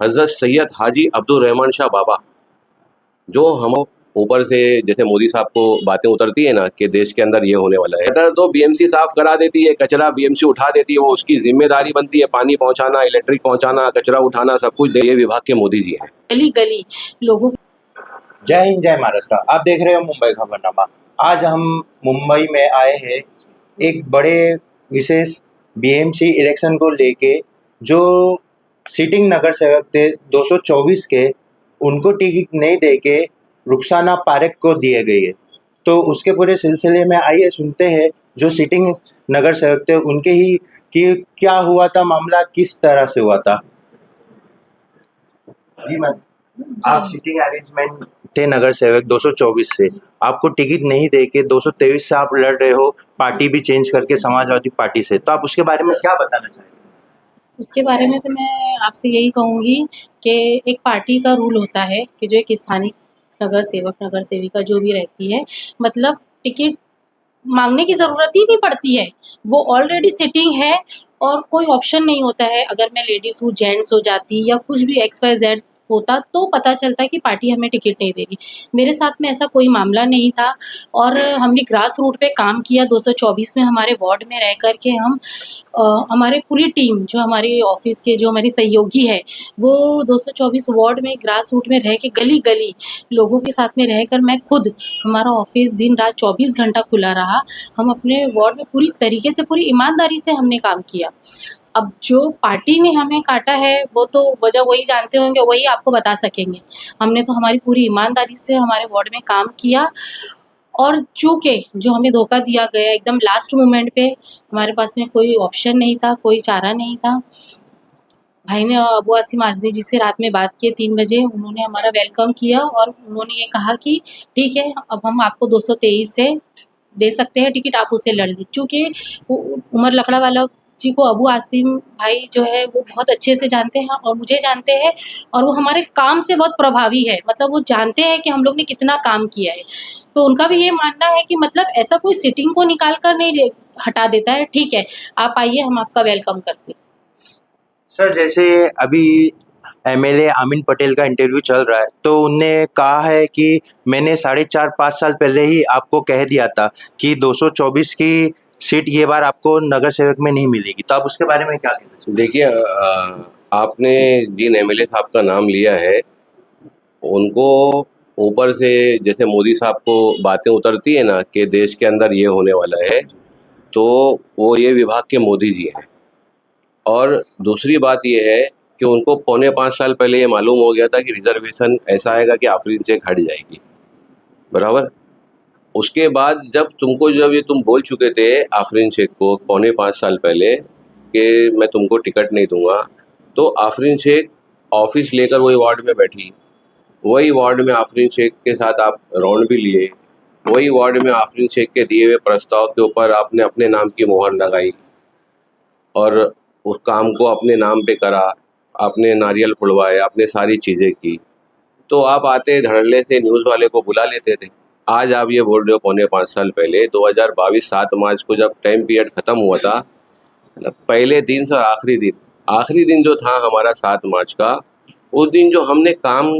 हज़रत सैयद हाजी अब्दुल रहमान शाह बाबा, जो हम ऊपर से जैसे मोदी साहब को बातें उतरती है ना कि देश के अंदर ये होने वाला है, इधर तो बीएमसी साफ करा देती है, कचरा बीएमसी उठा देती है, वो उसकी जिम्मेदारी बनती है, पानी पहुंचाना, इलेक्ट्रिक पहुंचाना, कचरा उठाना, सब कुछ ये विभाग के मोदी जी हैं। गली गली लोगों। जय हिंद, जय महाराष्ट्र। आप देख रहे हो मुंबई खबरनामा। आज हम मुंबई में आए हैं एक बड़े विशेष बीएमसी इलेक्शन को लेके। जो सिटिंग नगर सेवक थे 224 के, उनको टिकट नहीं देके रुखसाना पारेख को दिए गए है। तो उसके पूरे सिलसिले में आइए सुनते हैं जो सिटिंग नगर सेवक थे उनके ही कि क्या हुआ था, मामला किस तरह से हुआ था। जी मैम, आप सिटिंग अरेंजमेंट थे नगर सेवक 224 से, आपको टिकट नहीं देके 223 से आप लड़ रहे हो, पार्टी भी चेंज करके समाजवादी पार्टी से, तो आप उसके बारे में क्या बताना चाहेंगे? उसके बारे में तो मैं आपसे यही कहूँगी कि एक पार्टी का रूल होता है कि जो एक स्थानीय नगर सेवक नगर सेविका जो भी रहती है, मतलब टिकट मांगने की ज़रूरत ही नहीं पड़ती है, वो ऑलरेडी सिटिंग है और कोई ऑप्शन नहीं होता है। अगर मैं लेडीज़ हूँ, जेंट्स हो जाती या कुछ भी एक्स वाई जेड होता तो पता चलता है कि पार्टी हमें टिकट नहीं दे रही। मेरे साथ में ऐसा कोई मामला नहीं था और हमने ग्रास रूट पे काम किया 224 में हमारे वार्ड में रह कर के हम हमारे पूरी टीम जो हमारे ऑफिस के जो हमारी सहयोगी है वो 224 वार्ड में ग्रास रूट में रह के गली गली लोगों के साथ में रहकर मैं खुद, हमारा ऑफिस दिन रात 24 घंटा खुला रहा। हम अपने वार्ड में पूरी तरीके से पूरी ईमानदारी से हमने काम किया। अब जो पार्टी ने हमें काटा है वो तो वजह वही जानते होंगे, वही आपको बता सकेंगे। हमने तो हमारी पूरी ईमानदारी से हमारे वार्ड में काम किया और चूँकि जो हमें धोखा दिया गया एकदम लास्ट मोमेंट पे, हमारे पास में कोई ऑप्शन नहीं था, कोई चारा नहीं था। भाई ने अबू आसिम आज़मी जी से रात में बात की 3 बजे, उन्होंने हमारा वेलकम किया और उन्होंने ये कहा कि ठीक है, अब हम आपको 223 से दे सकते हैं टिकट, आप उससे लड़ लीजिए। चूँकि उमर लकड़ावाला जी को अबू आसिम भाई जो है वो बहुत अच्छे से जानते हैं और मुझे जानते हैं और वो हमारे काम से बहुत प्रभावी है, मतलब वो जानते हैं कि हम लोग ने कितना काम किया है। तो उनका भी ये मानना है कि मतलब ऐसा कोई सिटिंग को निकाल कर नहीं हटा देता है, ठीक है, आप आइए, हम आपका वेलकम करते हैं। सर, जैसे अभी एमएलए आमीन पटेल का इंटरव्यू चल रहा है, तो उनने कहा है कि मैंने 4.5-5 साल पहले ही आपको कह दिया था कि 224 की सीट ये बार आपको नगर सेवक में नहीं मिलेगी, तो आप उसके बारे में क्या कहना चाहिए? देखिए, आपने जिन एमएलए साहब का नाम लिया है, उनको ऊपर से जैसे मोदी साहब को बातें उतरती है ना कि देश के अंदर ये होने वाला है, तो वो ये विभाग के मोदी जी हैं। और दूसरी बात ये है कि उनको पौने 5 साल पहले ये मालूम हो गया था कि रिजर्वेशन ऐसा आएगा कि आफरीन शेख हट जाएगी, बराबर। उसके बाद जब ये तुम बोल चुके थे आफरीन शेख को पौने 5 साल पहले कि मैं तुमको टिकट नहीं दूंगा, तो आफरीन शेख ऑफिस लेकर वही वार्ड में बैठी, वही वार्ड में आफरीन शेख के साथ आप राउंड भी लिए, वही वार्ड में आफरीन शेख के दिए हुए प्रस्ताव के ऊपर आपने अपने नाम की मोहर लगाई और उस काम को अपने नाम पे करा, आपने नारियल फुलवाए, आपने सारी चीज़ें की। तो आप आते धड़ल्ले से न्यूज़ वाले को बुला लेते थे। आज आप ये बोल रहे हो पौने 5 साल पहले 2022 7 मार्च को जब टाइम पीरियड ख़त्म हुआ था, मतलब पहले दिन से आखिरी दिन जो था हमारा 7 मार्च का, उस दिन जो हमने काम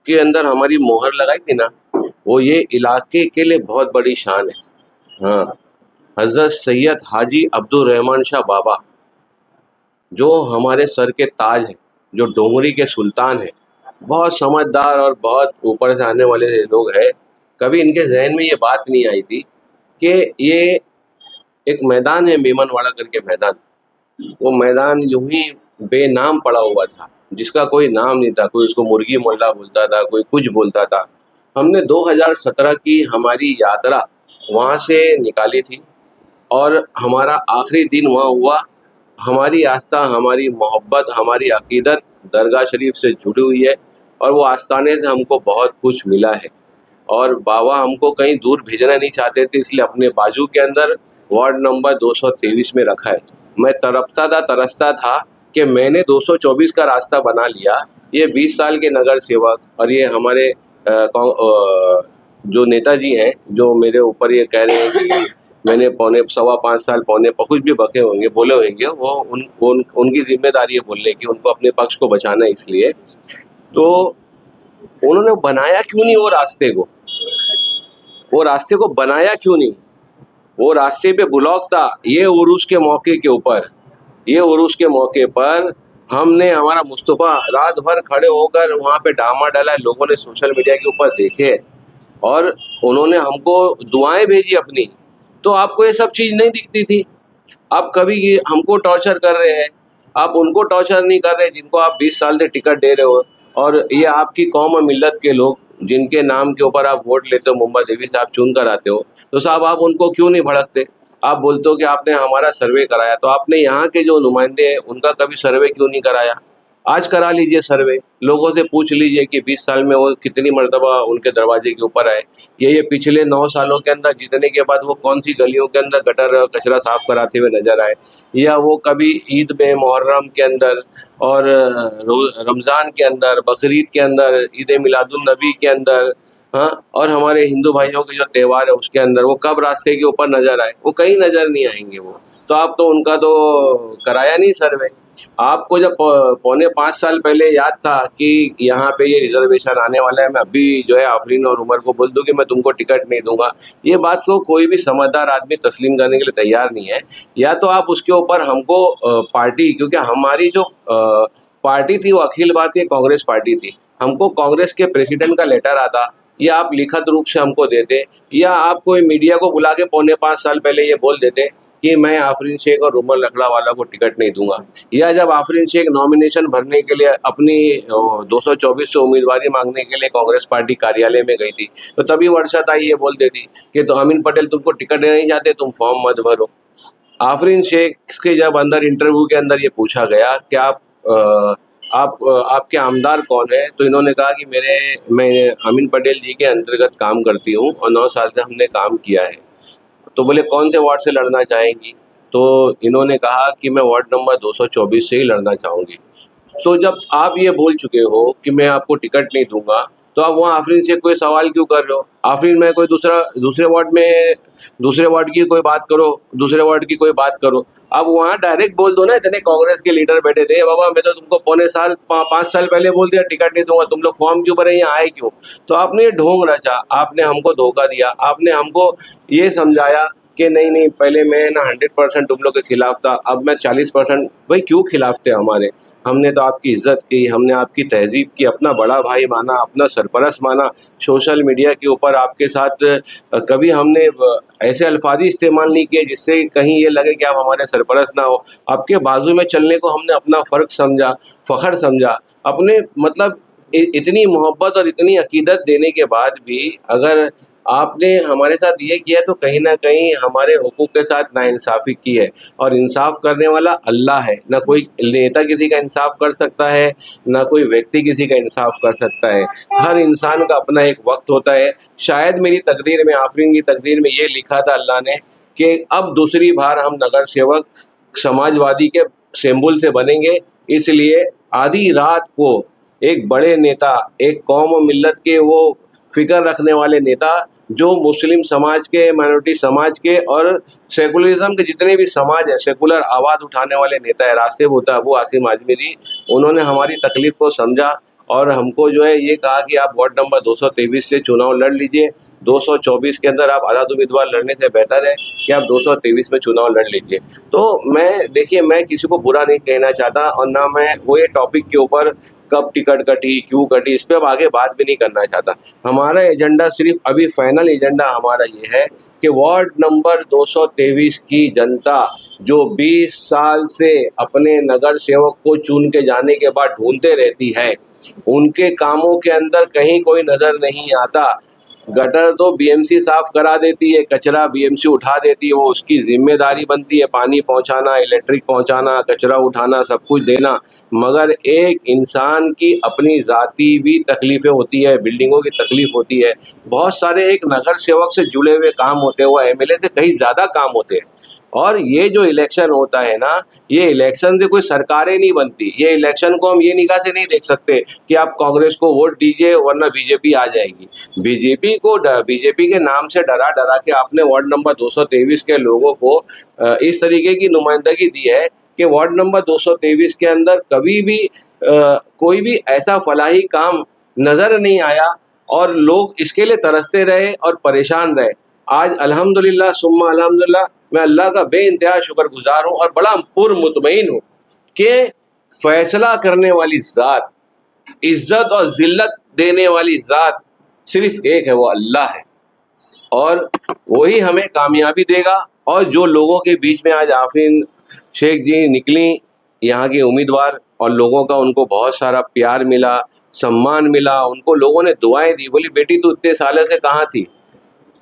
के अंदर हमारी मोहर लगाई थी ना, वो ये इलाके के लिए बहुत बड़ी शान है। हाँ, हज़रत सैयद हाजी अब्दुल रहमान शाह बाबा, जो हमारे सर के ताज हैं, जो डोंगरी के सुल्तान हैं, बहुत समझदार और बहुत ऊपर से आने वाले लोग हैं। कभी इनके जहन में ये बात नहीं आई थी कि ये एक मैदान है मेमनवाड़ा करके मैदान, वो मैदान यूं ही बेनाम पड़ा हुआ था, जिसका कोई नाम नहीं था। कोई उसको मुर्गी मोहल्ला बोलता था, कोई कुछ बोलता था। हमने 2017 की हमारी यात्रा वहाँ से निकाली थी और हमारा आखिरी दिन वहाँ हुआ। हमारी आस्था, हमारी मोहब्बत, हमारी अकीदत दरगाह शरीफ से जुड़ी हुई है और वो आस्थाने से हमको बहुत कुछ मिला है। और बाबा हमको कहीं दूर भेजना नहीं चाहते थे, इसलिए अपने बाजू के अंदर वार्ड नंबर 223 में रखा है। मैं तरसता था कि मैंने 224 का रास्ता बना लिया। ये 20 साल के नगर सेवक और ये हमारे जो नेताजी हैं, जो मेरे ऊपर ये कह रहे हैं कि मैंने पौने 5.25 साल कुछ भी बके होंगे बोले होंगे, वो उनकी जिम्मेदारी है बोलने की, उनको अपने पक्ष को बचाना है इसलिए। तो उन्होंने बनाया क्यों नहीं वो रास्ते को बनाया क्यों नहीं? वो रास्ते पे ब्लॉक था। ये उरूस के मौके पर हमने हमारा मुस्तफ़ा रात भर खड़े होकर वहाँ पे डामा डाला, लोगों ने सोशल मीडिया के ऊपर देखे और उन्होंने हमको दुआएं भेजी अपनी। तो आपको ये सब चीज़ नहीं दिखती थी। आप कभी ये हमको टॉर्चर कर रहे हैं, आप उनको टॉर्चर नहीं कर रहे जिनको आप 20 साल से टिकट दे रहे हो। और ये आपकी कौम और मिल्लत के लोग जिनके नाम के ऊपर आप वोट लेते हो, मुंबा देवी से आप चुन कर आते हो, तो साहब आप उनको क्यों नहीं भड़कते? आप बोलते हो कि आपने हमारा सर्वे कराया, तो आपने यहाँ के जो नुमाइंदे हैं उनका कभी सर्वे क्यों नहीं कराया? आज करा लीजिए सर्वे, लोगों से पूछ लीजिए कि 20 साल में वो कितनी मर्तबा उनके दरवाजे के ऊपर आए। ये पिछले 9 सालों के अंदर जीतने के बाद वो कौन सी गलियों के अंदर गटर और कचरा साफ कराते हुए नजर आए, या वो कभी ईद में, मुहर्रम के अंदर और रमज़ान के अंदर, बकरीद के अंदर, ईद मिलादुन नबी के अंदर, हाँ, और हमारे हिंदू भाइयों के जो त्यौहार है उसके अंदर वो कब रास्ते के ऊपर नजर आए? वो कहीं नजर नहीं आएंगे वो। तो आप तो उनका तो कराया नहीं सर्वे। आपको जब पौने 5 साल पहले याद था कि यहाँ पे ये रिजर्वेशन आने वाला है, मैं अभी जो है आफरीन और उमर को बोल दूं कि मैं तुमको टिकट नहीं दूंगा, ये बात को कोई भी समझदार आदमी तस्लीम करने के लिए तैयार नहीं है। या तो आप उसके ऊपर हमको पार्टी, क्योंकि हमारी जो पार्टी थी वो अखिल भारतीय कांग्रेस पार्टी थी, हमको कांग्रेस के प्रेसिडेंट का लेटर आता, या आप लिखित रूप से हमको देते, या आप कोई मीडिया को बुला के पौने 5 साल पहले ये बोल देते कि मैं आफरीन शेख और उमर लकड़ावाला को टिकट नहीं दूंगा। या जब आफरीन शेख नॉमिनेशन भरने के लिए अपनी 224 से उम्मीदवारी मांगने के लिए कांग्रेस पार्टी कार्यालय में गई थी, तो तभी वर्षा ताई ये बोल देती कि तो अमीन पटेल तुमको टिकट नहीं चाहते, तुम फॉर्म मत भरो। आफरीन शेख के जब अंदर इंटरव्यू के अंदर ये पूछा गया कि आपके आमदार कौन है, तो इन्होंने कहा कि मैं अमीन पटेल जी के अंतर्गत काम करती हूँ और 9 साल से हमने काम किया है। तो बोले कौन से वार्ड से लड़ना चाहेंगी? तो इन्होंने कहा कि मैं वार्ड नंबर 224 से ही लड़ना चाहूँगी। तो जब आप ये बोल चुके हो कि मैं आपको टिकट नहीं दूंगा, तो आप वहाँ आफरीन से कोई सवाल क्यों कर रहे हो? आफरीन में कोई दूसरे वार्ड की कोई बात करो, दूसरे वार्ड की कोई बात करो। आप वहाँ डायरेक्ट बोल दो ना, इतने कांग्रेस के लीडर बैठे थे, बाबा मैं तो तुमको पौने साल 5 साल पहले बोल दिया टिकट नहीं दूंगा, तुम लोग फॉर्म क्यों भरे, यहाँ आए क्यों? तो आपने ये ढोंग रचा, आपने हमको धोखा दिया, आपने हमको ये समझाया कि नहीं पहले मैं ना 100% तुम लोग के खिलाफ था, अब मैं 40%। भाई क्यों खिलाफ थे हमारे? हमने तो आपकी इज्जत की, हमने आपकी तहजीब की, अपना बड़ा भाई माना, अपना सरपरस्त माना। सोशल मीडिया के ऊपर आपके साथ कभी हमने ऐसे अल्फाज ही इस्तेमाल नहीं किए जिससे कहीं ये लगे कि आप हमारे सरपरस्त ना हो। आपके बाजू में चलने को हमने अपना फ़र्क समझा, फ़ख्र समझा। अपने मतलब इतनी मोहब्बत और इतनी अकीदत देने के बाद भी अगर आपने हमारे साथ ये किया, तो कहीं न कहीं हमारे हुकूक के साथ नाइंसाफ़ी की है। और इंसाफ़ करने वाला अल्लाह है, ना कोई नेता किसी का इंसाफ़ कर सकता है, ना कोई व्यक्ति किसी का इंसाफ़ कर सकता है। हर इंसान का अपना एक वक्त होता है। शायद मेरी तकदीर में, आफरीन की तकदीर में ये लिखा था अल्लाह ने कि अब दूसरी बार हम नगर सेवक समाजवादी के सिंबल से बनेंगे, इसलिए आधी रात को एक बड़े नेता, एक कौम और मिल्लत के वो फ़िक्र रखने वाले नेता, जो मुस्लिम समाज के, माइनॉरिटी समाज के और सेकुलरिज़्म के जितने भी समाज है, सेकुलर आवाज़ उठाने वाले नेता है, रास्ते होता है वो आसिम आजमी जी, उन्होंने हमारी तकलीफ़ को समझा और हमको जो है ये कहा कि आप वार्ड नंबर 223 से चुनाव लड़ लीजिए। 224 के अंदर आप आज़ाद उम्मीदवार लड़ने से बेहतर है कि आप 223 में चुनाव लड़ लीजिए। तो मैं किसी को बुरा नहीं कहना चाहता और ना मैं वो ये टॉपिक के ऊपर कब टिकट कटी, क्यों कटी, इस पे अब आगे बात भी नहीं करना चाहता। हमारा एजेंडा सिर्फ अभी फाइनल एजेंडा हमारा ये है कि वार्ड नंबर 223 की जनता जो 20 साल से अपने नगर सेवक को चुन के जाने के बाद ढूंढते रहती है, उनके कामों के अंदर कहीं कोई नज़र नहीं आता। गटर तो बीएमसी साफ करा देती है, कचरा बीएमसी उठा देती है, वो उसकी जिम्मेदारी बनती है, पानी पहुंचाना, इलेक्ट्रिक पहुंचाना, कचरा उठाना, सब कुछ देना। मगर एक इंसान की अपनी ज़ाती भी तकलीफ़ें होती है, बिल्डिंगों की तकलीफ़ होती है, बहुत सारे एक नगर सेवक से जुड़े हुए काम होते हैं, वो एमएलए से कहीं ज़्यादा काम होते हैं। और ये जो इलेक्शन होता है ना, ये इलेक्शन से कोई सरकारें नहीं बनती। ये इलेक्शन को हम ये निगाह से नहीं देख सकते कि आप कांग्रेस को वोट दीजिए वरना बीजेपी आ जाएगी। बीजेपी के नाम से डरा डरा के आपने वार्ड नंबर 223 के लोगों को इस तरीके की नुमाइंदगी दी है कि वार्ड नंबर 223 के अंदर कभी भी कोई भी ऐसा फलाही काम नजर नहीं आया और लोग इसके लिए तरसते रहे और परेशान रहे। आज अल्हम्दुलिल्लाह सुम्मा अल्हम्दुलिल्लाह मैं अल्लाह का बेइंतहा शुक्रगुजार हूँ और बड़ा पुरमुतमईन हूँ कि फैसला करने वाली ज़ात, इज्जत और जिल्लत देने वाली ज़ात सिर्फ एक है, वो अल्लाह है और वही हमें कामयाबी देगा। और जो लोगों के बीच में आज आफरीन शेख जी निकली यहाँ की उम्मीदवार और लोगों का उनको बहुत सारा प्यार मिला, सम्मान मिला, उनको लोगों ने दुआएं दी, बोली बेटी तू इतने सालों से कहाँ थी,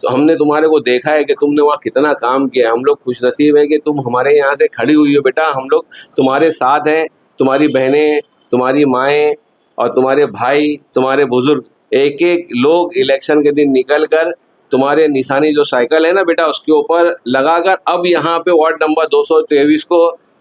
तो हमने तुम्हारे को देखा है कि तुमने वहाँ कितना काम किया है। हम लोग खुशनसीब है कि तुम हमारे यहाँ से खड़ी हुई हो बेटा, हम लोग तुम्हारे साथ हैं, तुम्हारी बहनें, तुम्हारी माएँ और तुम्हारे भाई, तुम्हारे बुजुर्ग, एक एक लोग इलेक्शन के दिन निकल कर तुम्हारे निशानी जो साइकिल है ना बेटा उसके ऊपर लगाकर अब यहाँ पे वार्ड नंबर 223 को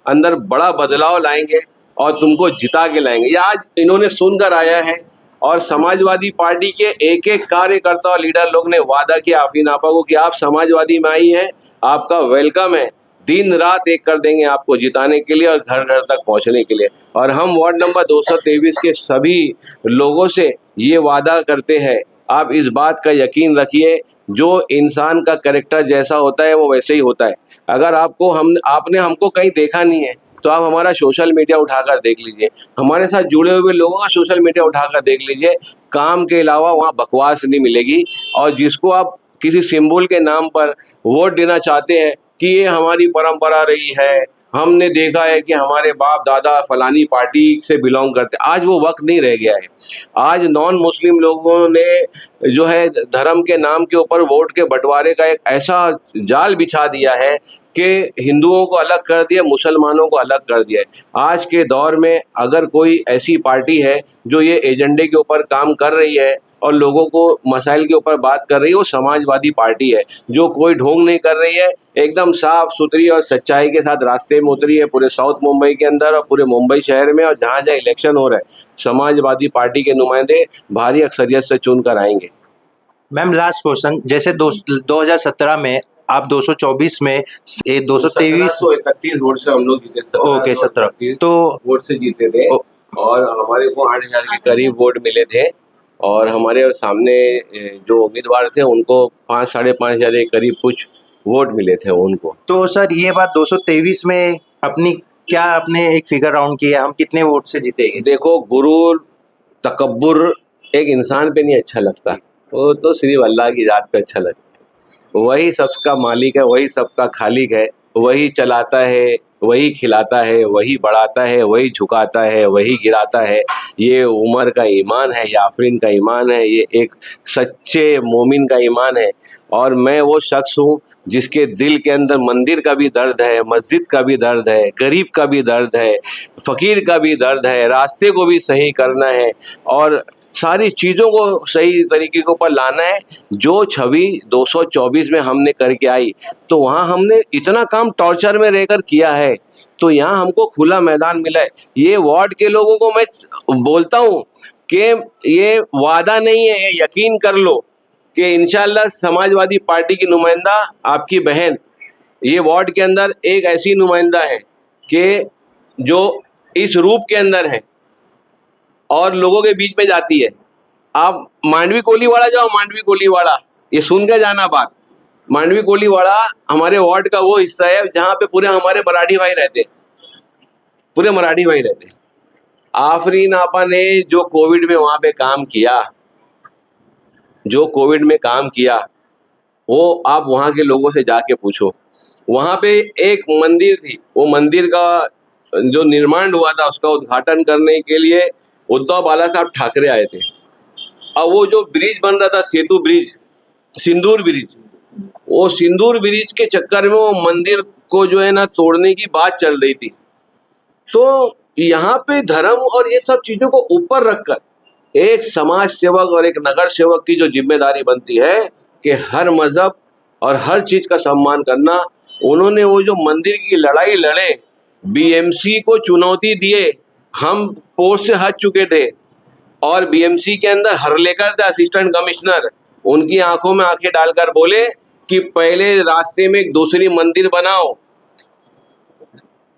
अंदर बड़ा बदलाव लाएंगे और तुमको जिता के लाएंगे। ये आज इन्होंने सुनकर आया है और समाजवादी पार्टी के एक एक कार्यकर्ता और लीडर लोग ने वादा किया आफरीन आपा को कि आप समाजवादी में आई हैं, आपका वेलकम है, दिन रात एक कर देंगे आपको जिताने के लिए और घर घर तक पहुंचने के लिए। और हम वार्ड नंबर 223 के सभी लोगों से ये वादा करते हैं, आप इस बात का यकीन रखिए, जो इंसान का कैरेक्टर जैसा होता है वो वैसे ही होता है। अगर आपने हमको कहीं देखा नहीं है तो आप हमारा सोशल मीडिया उठाकर देख लीजिए, हमारे साथ जुड़े हुए लोगों का सोशल मीडिया उठाकर देख लीजिए, काम के अलावा वहाँ बकवास नहीं मिलेगी। और जिसको आप किसी सिंबल के नाम पर वोट देना चाहते हैं कि ये हमारी परंपरा रही है, हमने देखा है कि हमारे बाप दादा फलानी पार्टी से बिलोंग करते, आज वो वक्त नहीं रह गया है। आज नॉन मुस्लिम लोगों ने जो है धर्म के नाम के ऊपर वोट के बंटवारे का एक ऐसा जाल बिछा दिया है कि हिंदुओं को अलग कर दिया, मुसलमानों को अलग कर दिया है। आज के दौर में अगर कोई ऐसी पार्टी है जो ये एजेंडे के ऊपर काम कर रही है और लोगों को मसाइल के ऊपर बात कर रही है, वो समाजवादी पार्टी है, जो कोई ढोंग नहीं कर रही है, एकदम साफ सुथरी और सच्चाई के साथ रास्ते में उतरी है पूरे साउथ मुंबई के अंदर और पूरे मुंबई शहर में। और जहाँ जहाँ इलेक्शन हो रहा है समाजवादी पार्टी के नुमाइंदे भारी अक्सरियत से चुन कर आएंगे। मैम लास्ट क्वेश्चन, जैसे 2017 में आप 224 में 223 तो 31 वोट से हम लोग जीते, ओके 17 तो वोट से जीते थे और हमारे को 8,000 के करीब वोट मिले थे और हमारे सामने जो उम्मीदवार थे उनको 5-5.5 के करीब कुछ वोट मिले थे उनको। तो सर ये बात 223 में आपने एक फिगर राउंड किया, हम कितने वोट से जीतेंगे? देखो गुरूर तकब्बुर एक इंसान पे नहीं अच्छा लगता, वो तो सिर्फ अल्लाह की ज़ात पे अच्छा लगता है। वही सबका मालिक है, वही सबका खालिक है, वही चलाता है, वही खिलाता है, वही बढ़ाता है, वही झुकाता है, वही गिराता है। ये उमर का ईमान है, ये आफरीन का ईमान है, ये एक सच्चे मोमिन का ईमान है। और मैं वो शख्स हूँ जिसके दिल के अंदर मंदिर का भी दर्द है, मस्जिद का भी दर्द है, गरीब का भी दर्द है, फ़कीर का भी दर्द है, रास्ते को भी सही करना है और सारी चीज़ों को सही तरीके के ऊपर लाना है। जो छवि 224 में हमने करके आई तो वहाँ हमने इतना काम टॉर्चर में रहकर किया है, तो यहाँ हमको खुला मैदान मिला है। ये वार्ड के लोगों को मैं बोलता हूँ कि ये वादा नहीं है, ये यकीन कर लो कि इंशाल्लाह समाजवादी पार्टी की नुमाइंदा आपकी बहन ये वार्ड के अंदर एक ऐसी नुमाइंदा है कि जो इस रूप के अंदर है और लोगों के बीच में जाती है। आप मांडवी कोलीवाड़ा जाओ, मांडवी कोलीवाड़ा, ये सुन के जाना बात। मांडवी कोलीवाड़ा हमारे वार्ड का वो हिस्सा है जहाँ पे पूरे हमारे मराठी भाई रहते, पूरे मराठी भाई रहते। आफरीन आपा ने जो कोविड में वहाँ पे काम किया, जो कोविड में काम किया, वो आप वहाँ के लोगों से जाके पूछो। वहाँ पे एक मंदिर थी, वो मंदिर का जो निर्माण हुआ था उसका उद्घाटन करने के लिए उद्धव बाला साहब ठाकरे आए थे। अब वो जो ब्रिज बन रहा था, सेतु ब्रिज, सिंदूर ब्रिज, वो सिंदूर ब्रिज के चक्कर में वो मंदिर को जो है ना तोड़ने की बात चल रही थी। तो यहाँ पे धर्म और ये सब चीजों को ऊपर रखकर एक समाज सेवक और एक नगर सेवक की जो जिम्मेदारी बनती है कि हर मजहब और हर चीज का सम्मान करना उन्होंने वो जो मंदिर की लड़ाई लड़े, बीएमसी को चुनौती दिए, हम पोस्ट से हट चुके थे और बीएमसी के अंदर हर्लेकर थे असिस्टेंट कमिश्नर, उनकी आंखों में आंखें डालकर बोले कि पहले रास्ते में एक दूसरी मंदिर बनाओ,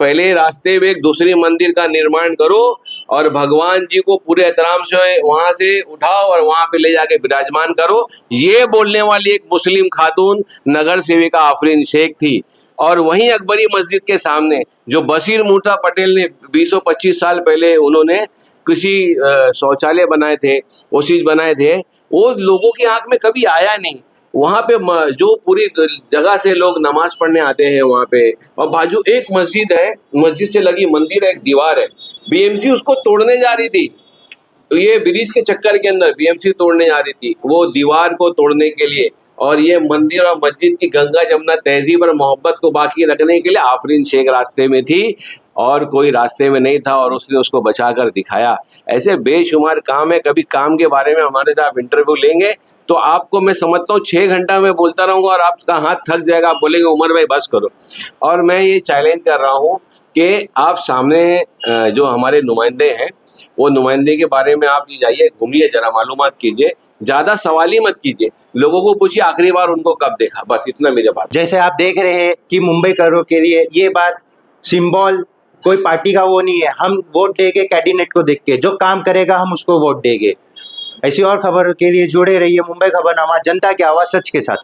पहले रास्ते में एक दूसरी मंदिर का निर्माण करो और भगवान जी को पूरे एहतराम से वहां से उठाओ और वहां पे ले जाके विराजमान करो। ये बोलने वाली एक मुस्लिम खातून नगर सेविका आफरीन शेख थी। और वहीं अकबरी मस्जिद के सामने जो बशीर मूसा पटेल ने 20-25 साल पहले उन्होंने किसी शौचालय बनाए थे, वो चीज बनाए थे, वो लोगों की आंख में कभी आया नहीं। वहाँ पे जो पूरी जगह से लोग नमाज पढ़ने आते हैं वहाँ पे, और बाजू एक मस्जिद है, मस्जिद से लगी मंदिर है, एक दीवार है, बीएमसी उसको तोड़ने जा रही थी। तो ये ब्रिज के चक्कर के अंदर बीएमसी तोड़ने जा रही थी वो दीवार को तोड़ने के लिए, और ये मंदिर और मस्जिद की गंगा जमुना तहजीब और मोहब्बत को बाकी रखने के लिए आफरीन शेख रास्ते में थी और कोई रास्ते में नहीं था, और उसने उसको बचाकर दिखाया। ऐसे बेशुमार काम है। कभी काम के बारे में हमारे साथ इंटरव्यू लेंगे तो आपको मैं समझता हूँ 6 घंटा में बोलता रहूँगा और आपका हाथ थक जाएगा, आप बोलेंगे उमर भाई बस करो। और मैं ये चैलेंज कर रहा हूँ कि आप सामने जो हमारे नुमाइंदे हैं, वो नुमाइंदे के बारे में आप जाइए, घूमिए, जरा मालूमात कीजिए, ज़्यादा सवाल ही मत कीजिए, लोगों को पूछिए आखिरी बार उनको कब देखा, बस इतना मेरे बात। जैसे आप देख रहे हैं कि मुंबई करो के लिए ये बात सिंबल कोई पार्टी का वो नहीं है, हम वोट देंगे कैंडिडेट को देख के, जो काम करेगा हम उसको वोट देंगे। ऐसी और खबर के लिए जुड़े रहिए मुंबई खबरनामा, जनता की आवाज़ सच के साथ।